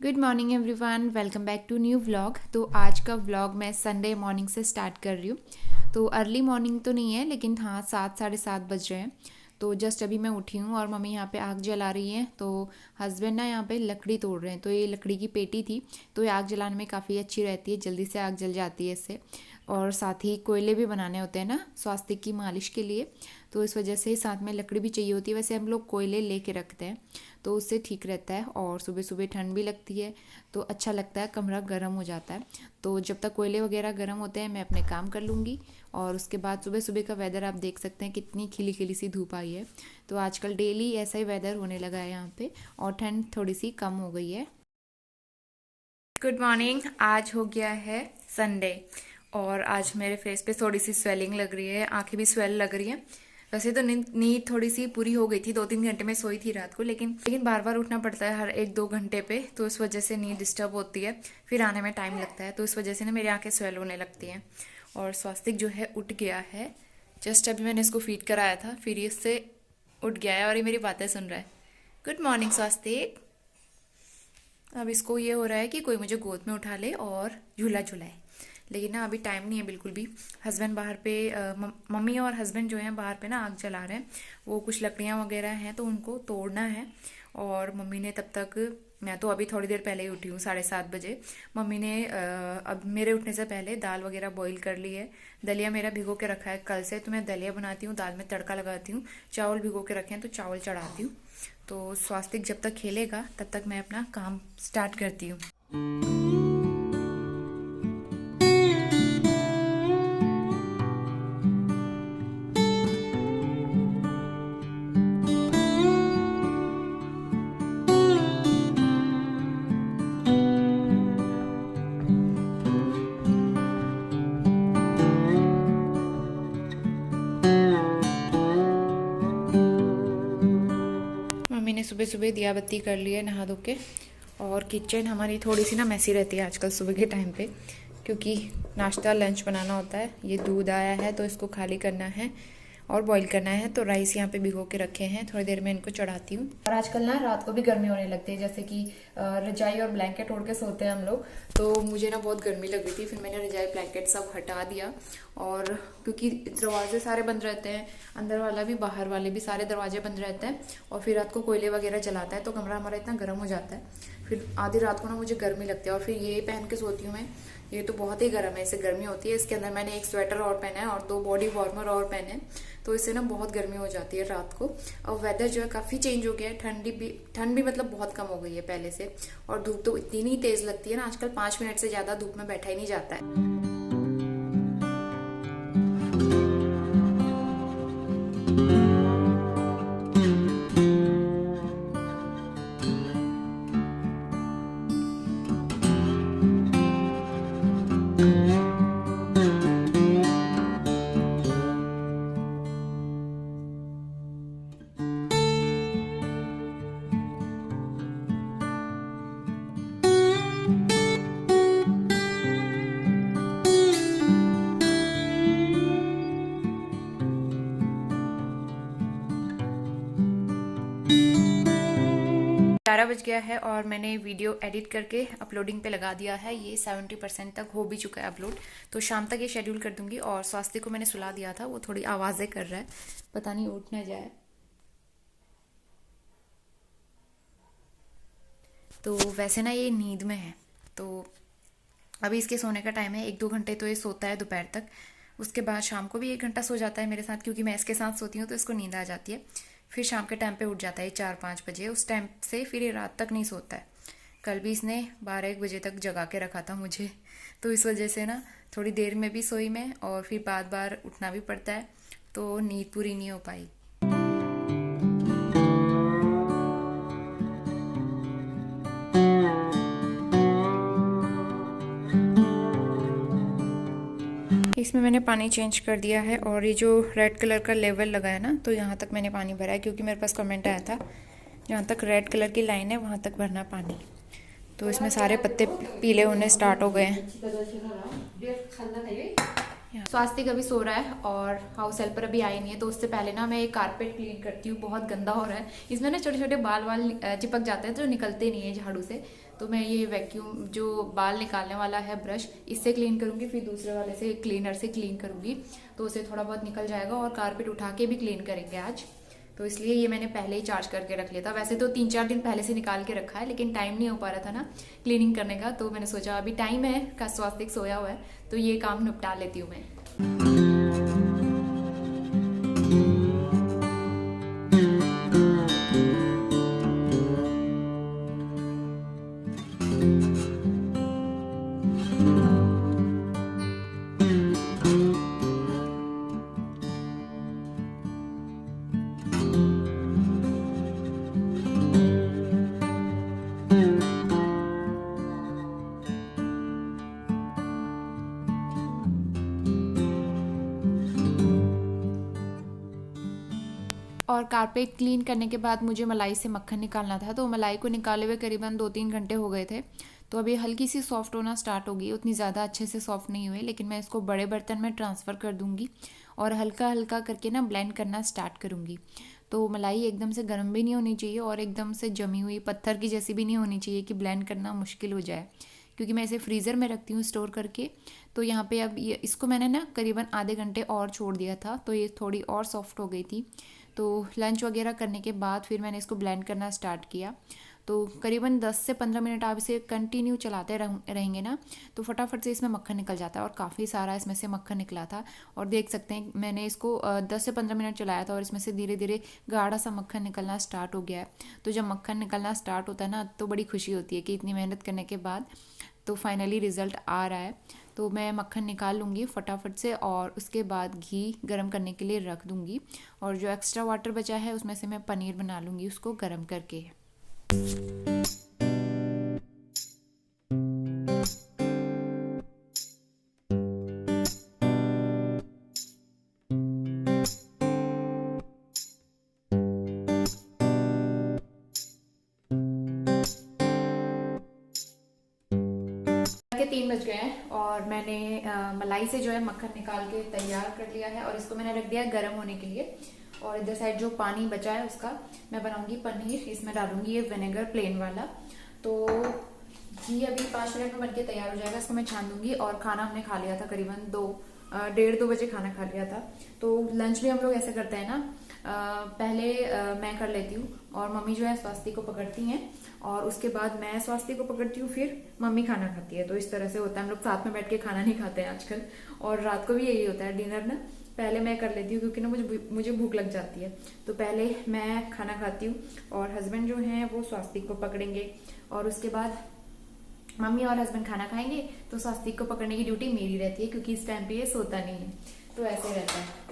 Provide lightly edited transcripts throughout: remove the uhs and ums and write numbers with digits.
Good morning everyone, welcome back to new vlog. तो आज का व्लॉग मैं संडे मॉर्निंग से स्टार्ट कर रही हूँ। तो अर्ली मॉर्निंग तो नहीं है, लेकिन हाँ 7 साढ़े 7 बज रहे हैं। तो जस्ट अभी मैं उठी हूँ और मम्मी यहाँ पे आग जला रही हैं। तो हस्बैंड ना यहाँ पे लकड़ी तोड़ रहे हैं। तो ये लकड़ी की पेटी थी, तो ये आग जलाने में काफ़ी अच्छी रहती है, जल्दी से आग जल जाती है इससे। और साथ ही कोयले भी बनाने होते हैं ना स्वास्थ्य की मालिश के लिए, तो इस वजह से साथ में लकड़ी भी चाहिए होती है। वैसे हम लोग कोयले लेके रखते हैं तो उससे ठीक रहता है, और सुबह सुबह ठंड भी लगती है तो अच्छा लगता है, कमरा गर्म हो जाता है। तो जब तक कोयले वगैरह गर्म होते हैं मैं अपने काम कर लूँगी। और उसके बाद सुबह सुबह का वेदर आप देख सकते हैं, कितनी खिली खिली सी धूप आई है। तो आजकल डेली ऐसा ही वेदर होने लगा है यहाँ पे, और ठंड थोड़ी सी कम हो गई है। गुड मॉर्निंग, आज हो गया है संडे और आज मेरे फेस पे थोड़ी सी स्वेलिंग लग रही है, आंखें भी स्वेल लग रही है। वैसे तो नींद थोड़ी सी पूरी हो गई थी, 2-3 घंटे में सोई थी रात को, लेकिन बार बार उठना पड़ता है हर 1-2 घंटे पे, तो इस वजह से नींद डिस्टर्ब होती है, फिर आने में टाइम लगता है। तो इस वजह से ना मेरी आंखें स्वेल होने लगती हैं। और स्वास्तिक जो है उठ गया है, जस्ट अभी मैंने इसको फीड कराया था, फिर इससे उठ गया है और ये मेरी बातें सुन रहा है। गुड मॉर्निंग स्वास्तिक। अब इसको ये हो रहा है कि कोई मुझे गोद में उठा ले और झूला झुलाए, लेकिन ना अभी टाइम नहीं है बिल्कुल भी। हस्बैंड बाहर पे मम्मी और हस्बैंड जो हैं बाहर पे ना आग जला रहे हैं, वो कुछ लकड़ियाँ वगैरह हैं तो उनको तोड़ना है। और मम्मी ने तब तक, मैं तो अभी थोड़ी देर पहले ही उठी हूँ 7:30 बजे। मम्मी ने अब मेरे उठने से पहले दाल वगैरह बॉईल कर ली है। दलिया मेरा भिगो के रखा है कल से, तो मैं दलिया बनाती हूँ, दाल में तड़का लगाती हूँ। चावल भिगो के रखे हैं तो चावल चढ़ाती हूँ। तो स्वास्तिक जब तक खेलेगा तब तक मैं अपना काम स्टार्ट करती हूँ। मम्मी ने सुबह सुबह दिया बत्ती कर ली है नहा धो के। और किचन हमारी थोड़ी सी ना मैसी रहती है आजकल सुबह के टाइम पे, क्योंकि नाश्ता लंच बनाना होता है। ये दूध आया है तो इसको खाली करना है और बॉईल करना है। तो राइस यहाँ पे भिगो के रखे हैं, थोड़ी देर में इनको चढ़ाती हूँ। और आजकल ना रात को भी गर्मी होने लगती है, जैसे कि रजाई और ब्लैंकेट ओढ़ के सोते हैं हम लोग। तो मुझे ना बहुत गर्मी लग रही थी, फिर मैंने रजाई ब्लैंकेट सब हटा दिया। और क्योंकि दरवाजे सारे बंद रहते हैं, अंदर वाला भी बाहर वाले भी सारे दरवाजे बंद रहते हैं, और फिर रात को कोयले वगैरह जलाता है तो कमरा हमारा इतना गर्म हो जाता है। फिर आधी रात को ना मुझे गर्मी लगती है, और फिर ये पहन के सोती हूँ मैं। ये तो बहुत ही गर्म है, इससे गर्मी होती है। इसके अंदर मैंने एक स्वेटर और पहना है और 2 बॉडी वार्मर और पहने हैं, तो इससे ना बहुत गर्मी हो जाती है रात को। और वेदर जो है काफ़ी चेंज हो गया है, ठंड भी मतलब बहुत कम हो गई है पहले से। और धूप तो इतनी नहीं तेज़ लगती है ना आजकल, 5 मिनट से ज़्यादा धूप में बैठा ही नहीं जाता है। ग्यारह बज गया है और मैंने वीडियो एडिट करके अपलोडिंग पे लगा दिया है। ये 70% तक हो भी चुका है अपलोड, तो शाम तक ये शेड्यूल कर दूंगी। और स्वास्थ्य को मैंने सुला दिया था, वो थोड़ी आवाज़ें कर रहा है, पता नहीं उठ ना जाए। तो वैसे ना ये नींद में है, तो अभी इसके सोने का टाइम है। 1-2 घंटे तो ये सोता है दोपहर तक, उसके बाद शाम को भी 1 घंटा सो जाता है मेरे साथ, क्योंकि मैं इसके साथ सोती हूँ तो इसको नींद आ जाती है। फिर शाम के टाइम पे उठ जाता है 4-5 बजे, उस टाइम से फिर ये रात तक नहीं सोता है। कल भी इसने 12-1 बजे तक जगा के रखा था मुझे, तो इस वजह से ना थोड़ी देर में भी सोई मैं, और फिर बार बार उठना भी पड़ता है, तो नींद पूरी नहीं हो पाई। इसमें मैंने पानी चेंज कर दिया है, और ये जो रेड कलर का लेवल लगा है ना, तो यहाँ तक मैंने पानी भरा है, क्योंकि मेरे पास कमेंट आया था जहाँ तक रेड कलर की लाइन है वहाँ तक भरना पानी। तो इसमें सारे पत्ते पीले होने स्टार्ट हो गए हैं। स्वास्थ्य अभी सो रहा है और हाउस हेल्पर अभी आई नहीं है, तो उससे पहले ना मैं ये कारपेट क्लीन करती हूँ। बहुत गंदा हो रहा है, इसमें ना छोटे छोटे बाल चिपक जाते हैं जो निकलते नहीं है झाड़ू से, तो मैं ये वैक्यूम जो बाल निकालने वाला है ब्रश, इससे क्लीन करूँगी, फिर दूसरे वाले से क्लीनर से क्लीन करूँगी, तो उसे थोड़ा बहुत निकल जाएगा। और कारपेट उठा के भी क्लीन करेंगे आज, तो इसलिए ये मैंने पहले ही चार्ज करके रख लिया था। वैसे तो 3-4 दिन पहले से निकाल के रखा है, लेकिन टाइम नहीं हो पा रहा था ना क्लीनिंग करने का, तो मैंने सोचा अभी टाइम है का स्वास्तिक सोया हुआ है तो ये काम निपटा लेती हूँ मैं। और कारपेट क्लीन करने के बाद मुझे मलाई से मक्खन निकालना था, तो मलाई को निकाले हुए करीबन 2-3 घंटे हो गए थे। तो अभी हल्की सी सॉफ्ट होना स्टार्ट होगी, उतनी ज़्यादा अच्छे से सॉफ्ट नहीं हुए, लेकिन मैं इसको बड़े बर्तन में ट्रांसफ़र कर दूँगी और हल्का हल्का करके ना ब्लेंड करना स्टार्ट करूँगी। तो मलाई एकदम से गर्म भी नहीं होनी चाहिए और एकदम से जमी हुई पत्थर की जैसी भी नहीं होनी चाहिए कि ब्लेंड करना मुश्किल हो जाए, क्योंकि मैं इसे फ्रीज़र में रखती हूँ स्टोर करके। तो यहाँ पे अब ये इसको मैंने ना करीबन आधे घंटे और छोड़ दिया था, तो ये थोड़ी और सॉफ्ट हो गई थी। तो लंच वगैरह करने के बाद फिर मैंने इसको ब्लेंड करना स्टार्ट किया। तो करीबन 10 से 15 मिनट आप इसे कंटिन्यू चलाते रहेंगे ना, तो फटाफट से इसमें मक्खन निकल जाता है। और काफ़ी सारा इसमें से मक्खन निकला था, और देख सकते हैं मैंने इसको 10 से 15 मिनट चलाया था और इसमें से धीरे धीरे गाढ़ा सा मक्खन निकलना स्टार्ट हो गया है। तो जब मक्खन निकलना स्टार्ट होता है ना, तो बड़ी खुशी होती है कि इतनी मेहनत करने के बाद तो फाइनली रिज़ल्ट आ रहा है। तो मैं मक्खन निकाल लूँगी फटाफट से और उसके बाद घी गरम करने के लिए रख दूँगी, और जो एक्स्ट्रा वाटर बचा है उसमें से मैं पनीर बना लूँगी उसको गरम करके। के 3 बज गए हैं और मैंने मलाई से जो है मक्खन निकाल के तैयार कर लिया है और इसको मैंने रख दिया गर्म होने के लिए। और इधर साइड जो पानी बचा है उसका मैं बनाऊंगी पनीर, इसमें डालूंगी ये विनेगर प्लेन वाला। तो घी अभी 5 मिनट में बनके तैयार हो जाएगा, इसको मैं छान दूंगी। और खाना हमने खा लिया था करीबन 1:30-2 बजे खाना खा लिया था। तो लंच भी हम लोग ऐसे करते हैं ना, पहले मैं कर लेती हूँ और मम्मी जो है स्वास्थ्य को पकड़ती हैं, और उसके बाद मैं स्वास्थ्य को पकड़ती हूँ, फिर मम्मी खाना खाती है। तो इस तरह से होता है, हम लोग साथ में बैठ के खाना नहीं खाते हैं आजकल। और रात को भी यही होता है, डिनर ना पहले मैं कर लेती हूँ क्योंकि ना मुझे भूख लग जाती है। तो पहले मैं खाना खाती हूँ और हस्बैंड जो हैं वो स्वास्थ्य को पकड़ेंगे, और उसके बाद मम्मी और हस्बैंड खाना खाएंगे। तो स्वास्थ्य को पकड़ने की ड्यूटी मेरी रहती है क्योंकि इस टाइम पे ये सोता नहीं है। तो ऐसे रहता है।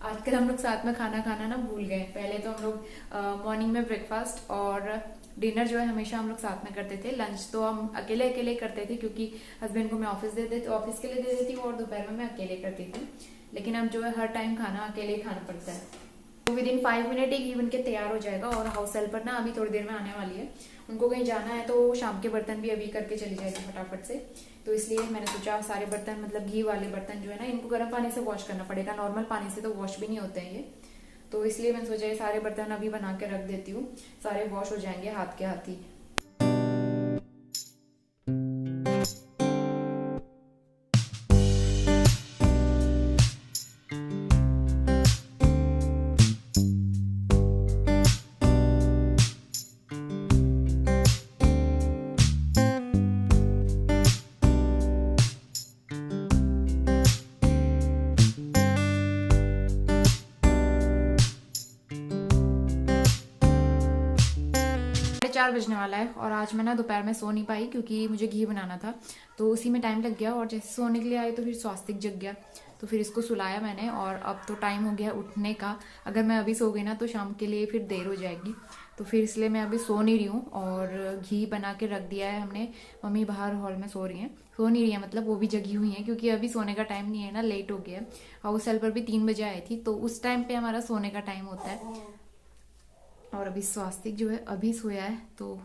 आजकल हम लोग साथ में खाना खाना ना भूल गए। पहले तो हम लोग मॉर्निंग में ब्रेकफास्ट और डिनर जो है हमेशा हम लोग साथ में करते थे। लंच तो हम अकेले अकेले करते थे क्योंकि हस्बैंड को मैं ऑफिस के लिए दे देती हूँ और दोपहर में मैं अकेले करती थी। लेकिन अब जो है हर टाइम खाना अकेले ही खाना पड़ता है। तो विदिन 5 मिनट ही घी बन के तैयार हो जाएगा। और हाउस हेल्पर ना अभी थोड़ी देर में आने वाली है, उनको कहीं जाना है तो शाम के बर्तन भी अभी करके चली जाएगी फटाफट से। तो इसलिए मैंने सोचा सारे बर्तन, मतलब घी वाले बर्तन जो है ना, इनको गर्म पानी से वॉश करना पड़ेगा, नॉर्मल पानी से तो वॉश भी नहीं होते हैं ये। तो इसलिए मैंने सोचा ये सारे बर्तन अभी बना के रख देती हूँ, सारे वॉश हो जाएंगे हाथ के हाथ ही। 4 बजने वाला है और आज मैं ना दोपहर में सो नहीं पाई क्योंकि मुझे घी बनाना था, तो उसी में टाइम लग गया। और जैसे सोने के लिए आई तो फिर स्वास्तिक जग गया, तो फिर इसको सुलाया मैंने। और अब तो टाइम हो गया उठने का। अगर मैं अभी सो गई ना तो शाम के लिए फिर देर हो जाएगी, तो फिर इसलिए मैं अभी सो नहीं रही हूँ। और घी बना के रख दिया है हमने। मम्मी बाहर हॉल में सो नहीं रही है, मतलब वो भी जगी हुई हैं क्योंकि अभी सोने का टाइम नहीं है ना, लेट हो गया। हाउस हेल्पर भी 3 बजे आई थी, तो उस टाइम पे हमारा सोने का टाइम होता है। और अभी स्वास्तिक जो है अभी सोया है, तो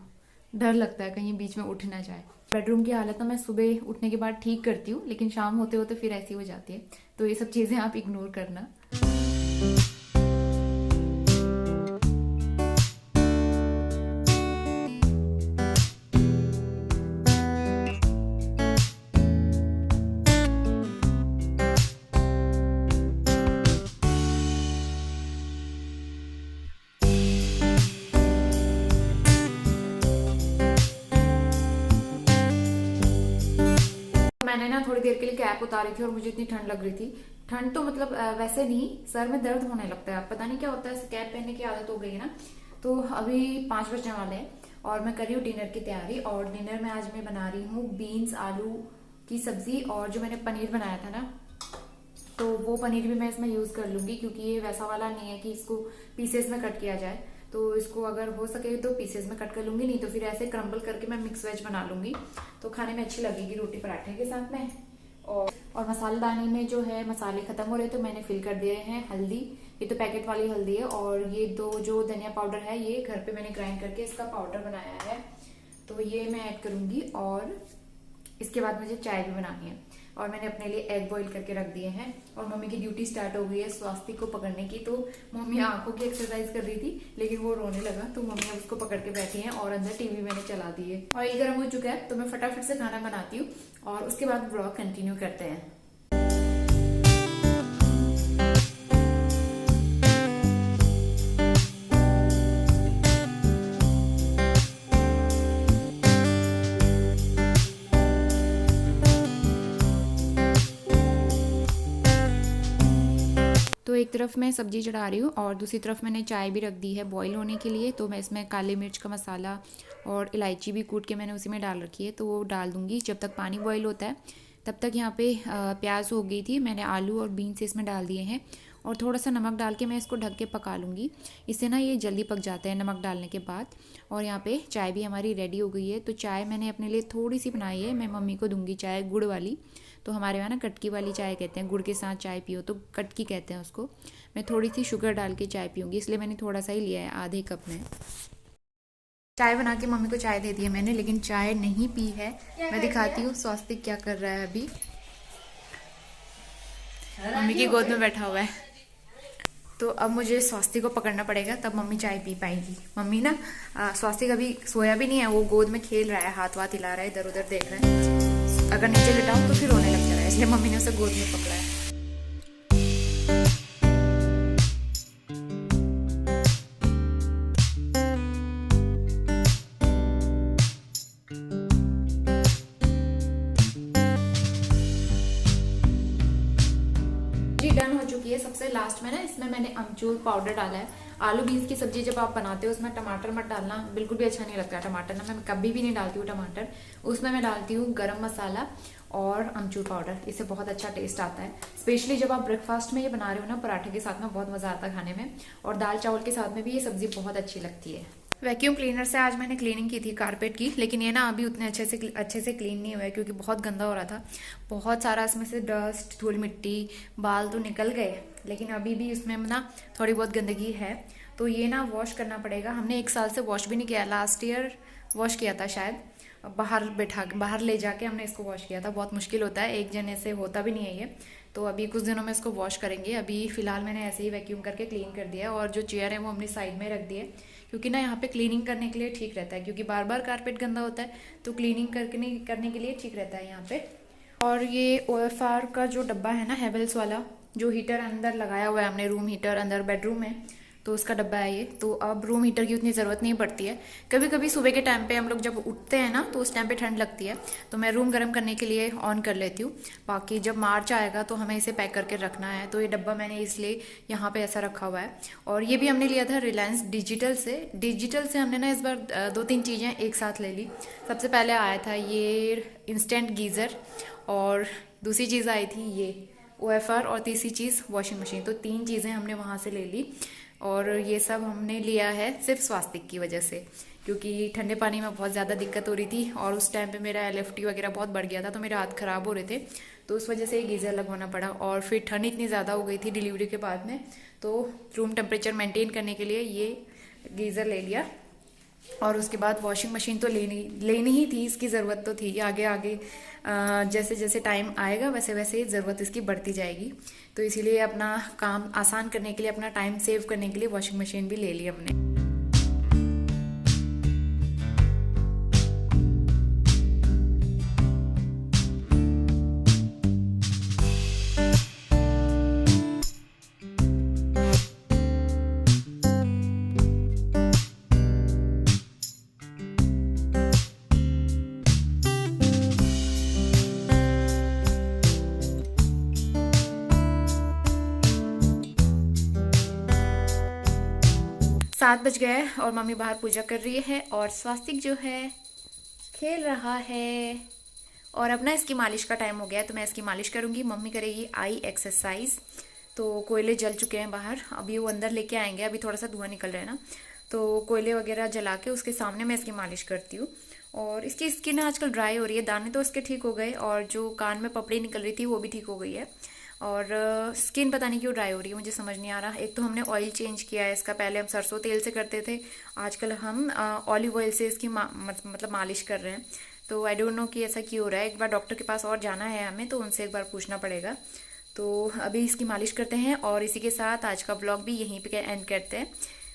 डर लगता है कहीं बीच में उठ ना जाए। बेडरूम की हालत तो मैं सुबह उठने के बाद ठीक करती हूँ, लेकिन शाम होते होते फिर ऐसी हो जाती है। तो ये सब चीज़ें आप इग्नोर करना। मैंने ना थोड़ी देर के लिए कैप उतारी थी और मुझे इतनी ठंड लग रही थी। ठंड तो मतलब वैसे नहीं, सर में दर्द होने लगता है, पता नहीं क्या होता है, कैप पहनने की आदत हो गई है ना। तो अभी 5 बजने वाले हैं और मैं कर रही हूँ डिनर की तैयारी। और डिनर में आज मैं बना रही हूँ बीन्स आलू की सब्जी, और जो मैंने पनीर बनाया था ना, तो वो पनीर भी मैं इसमें यूज कर लूंगी, क्योंकि ये वैसा वाला नहीं है कि इसको पीसेस में कट किया जाए। तो इसको अगर हो सके तो पीसेस में कट कर लूंगी, नहीं तो फिर ऐसे क्रम्बल करके मैं मिक्स वेज बना लूंगी, तो खाने में अच्छी लगेगी रोटी पराठे के साथ में। और मसालेदानी में जो है मसाले खत्म हो रहे, तो मैंने फिल कर दिए हैं हल्दी। ये तो पैकेट वाली हल्दी है, और ये दो जो धनिया पाउडर है ये घर पे मैंने ग्राइंड करके इसका पाउडर बनाया है, तो ये मैं ऐड करूंगी। और इसके बाद मुझे चाय भी बनानी है, और मैंने अपने लिए एग बॉईल करके रख दिए हैं। और मम्मी की ड्यूटी स्टार्ट हो गई है स्वास्तिक को पकड़ने की। तो मम्मी आंखों की एक्सरसाइज कर रही थी, लेकिन वो रोने लगा, तो मम्मी अब उसको पकड़ के बैठी हैं, और अंदर टीवी मैंने चला दी है। और ये गर्म हो चुका है, तो मैं फटाफट से खाना बनाती हूँ और उसके बाद ब्लॉग कंटिन्यू करते हैं। तो एक तरफ मैं सब्जी चढ़ा रही हूँ और दूसरी तरफ मैंने चाय भी रख दी है बॉईल होने के लिए। तो मैं इसमें काली मिर्च का मसाला और इलायची भी कूट के मैंने उसी में डाल रखी है, तो वो डाल दूँगी। जब तक पानी बॉईल होता है तब तक यहाँ पे प्याज हो गई थी, मैंने आलू और बीन्स इसमें डाल दिए हैं, और थोड़ा सा नमक डाल के मैं इसको ढक के पका लूँगी। इससे ना ये जल्दी पक जाता है नमक डालने के बाद। और यहाँ पे चाय भी हमारी रेडी हो गई है। तो चाय मैंने अपने लिए थोड़ी सी बनाई है, मैं मम्मी को दूंगी चाय गुड़ वाली। तो हमारे यहाँ ना कटकी वाली चाय कहते हैं, गुड़ के साथ चाय पियो तो कटकी कहते हैं उसको। मैं थोड़ी सी शुगर डाल के चाय पीऊँगी, इसलिए मैंने थोड़ा सा ही लिया है, आधे कप में। चाय बना के मम्मी को चाय दे दी है मैंने, लेकिन चाय नहीं पी है। मैं दिखाती हूँ स्वास्तिक क्या कर रहा है अभी। मम्मी की गोद में बैठा हुआ है। तो अब मुझे स्वास्तिक को पकड़ना पड़ेगा, तब मम्मी चाय पी पाएगी। मम्मी ना स्वास्तिक अभी सोया भी नहीं है, वो गोद में खेल रहा है, हाथ वाथ हिला रहा है, इधर उधर देख रहा है। अगर नीचे लिटाऊं तो फिर रोने लग जा रहा है, इसलिए मम्मी ने उसे गोद में पकड़ा है। डन हो चुकी है। सबसे लास्ट में ना इसमें मैंने अमचूर पाउडर डाला है। आलू बीन्स की सब्जी जब आप बनाते हो उसमें टमाटर मत डालना, बिल्कुल भी अच्छा नहीं लगता है टमाटर ना, मैं कभी भी नहीं डालती हूँ टमाटर। उसमें मैं डालती हूँ गरम मसाला और अमचूर पाउडर, इससे बहुत अच्छा टेस्ट आता है। स्पेशली जब आप ब्रेकफास्ट में ये बना रहे हो ना पराठे के साथ में, बहुत मजा आता है खाने में, और दाल चावल के साथ में भी ये सब्जी बहुत अच्छी लगती है। वैक्यूम क्लीनर से आज मैंने क्लीनिंग की थी कारपेट की, लेकिन ये ना अभी उतने अच्छे से क्लीन नहीं हुआ है, क्योंकि बहुत गंदा हो रहा था। बहुत सारा इसमें से डस्ट धूल मिट्टी बाल तो निकल गए, लेकिन अभी भी इसमें ना थोड़ी बहुत गंदगी है। तो ये ना वॉश करना पड़ेगा। हमने 1 साल से वॉश भी नहीं किया, लास्ट ईयर वॉश किया था शायद, बाहर ले जाके हमने इसको वॉश किया था। बहुत मुश्किल होता है, एक जने से होता भी नहीं है ये। तो अभी कुछ दिनों में इसको वॉश करेंगे। अभी फिलहाल मैंने ऐसे ही वैक्यूम करके क्लीन कर दिया है, और जो चेयर है वो हमने साइड में रख दी है, क्योंकि ना यहाँ पे क्लीनिंग करने के लिए ठीक रहता है, क्योंकि बार बार कारपेट गंदा होता है, तो क्लीनिंग करने के लिए ठीक रहता है यहाँ पे। और ये OFR का जो डब्बा है ना, हेवल्स वाला, जो हीटर अंदर लगाया हुआ है हमने, रूम हीटर अंदर बेडरूम में, तो उसका डब्बा है ये। तो अब रूम हीटर की उतनी ज़रूरत नहीं पड़ती है। कभी कभी सुबह के टाइम पे हम लोग जब उठते हैं ना, तो उस टाइम पे ठंड लगती है, तो मैं रूम गर्म करने के लिए ऑन कर लेती हूँ। बाकी जब मार्च आएगा तो हमें इसे पैक करके रखना है, तो ये डब्बा मैंने इसलिए यहाँ पे ऐसा रखा हुआ है। और ये भी हमने लिया था रिलायंस डिजिटल से हमने ना इस बार 2-3 चीज़ें एक साथ ले ली। सबसे पहले आया था ये इंस्टेंट गीज़र, और दूसरी चीज़ आई थी ये OFR, और तीसरी चीज़ वॉशिंग मशीन। तो 3 चीज़ें हमने वहाँ से ले ली, और ये सब हमने लिया है सिर्फ स्वास्तिक की वजह से, क्योंकि ठंडे पानी में बहुत ज़्यादा दिक्कत हो रही थी, और उस टाइम पे मेरा LFT वगैरह बहुत बढ़ गया था, तो मेरे हाथ ख़राब हो रहे थे, तो उस वजह से ये गीज़र लगवाना पड़ा। और फिर ठंड इतनी ज़्यादा हो गई थी डिलीवरी के बाद में, तो रूम टेम्परेचर मेंटेन करने के लिए ये गीज़र ले लिया। और उसके बाद वॉशिंग मशीन तो लेनी ही थी, इसकी ज़रूरत तो थी। आगे आगे जैसे जैसे टाइम आएगा वैसे वैसे ज़रूरत इसकी बढ़ती जाएगी, तो इसीलिए अपना काम आसान करने के लिए, अपना टाइम सेव करने के लिए वॉशिंग मशीन भी ले ली हमने। 7 बज गए और मम्मी बाहर पूजा कर रही है और स्वास्तिक जो है खेल रहा है। और अब ना इसकी मालिश का टाइम हो गया है तो मैं इसकी मालिश करूँगी, मम्मी करेगी आई एक्सरसाइज। तो कोयले जल चुके हैं बाहर, अभी वो अंदर लेके आएंगे, अभी थोड़ा सा धुआं निकल रहा है ना, तो कोयले वगैरह जला के उसके सामने मैं इसकी मालिश करती हूँ। और इसकी स्किन आजकल ड्राई हो रही है, दाने तो इसके ठीक हो गए और जो कान में पपड़ी निकल रही थी वो भी ठीक हो गई है। और स्किन पता नहीं क्यों ड्राई हो रही है, मुझे समझ नहीं आ रहा। एक तो हमने ऑयल चेंज किया है इसका, पहले हम सरसों तेल से करते थे, आजकल हम ऑलिव ऑयल से इसकी मतलब मालिश कर रहे हैं। तो आई डोंट नो कि ऐसा क्यों हो रहा है, एक बार डॉक्टर के पास और जाना है हमें, तो उनसे एक बार पूछना पड़ेगा। तो अभी इसकी मालिश करते हैं और इसी के साथ आज का ब्लॉग भी यहीं पे एंड करते हैं।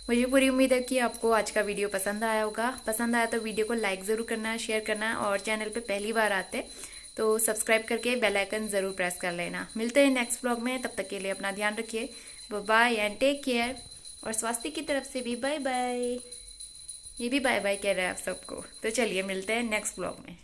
मुझे पूरी उम्मीद है कि आपको आज का वीडियो पसंद आया होगा। पसंद आया तो वीडियो को लाइक ज़रूर करना है, शेयर करना है, और चैनल पे पहली बार आते तो सब्सक्राइब करके बेल आइकन ज़रूर प्रेस कर लेना। मिलते हैं नेक्स्ट ब्लॉग में, तब तक के लिए अपना ध्यान रखिए। Bye and take care. और स्वास्थ्य की तरफ से भी बाय बाय। ये भी बाय बाय कह रहा है आप सबको। तो चलिए मिलते हैं नेक्स्ट ब्लॉग में।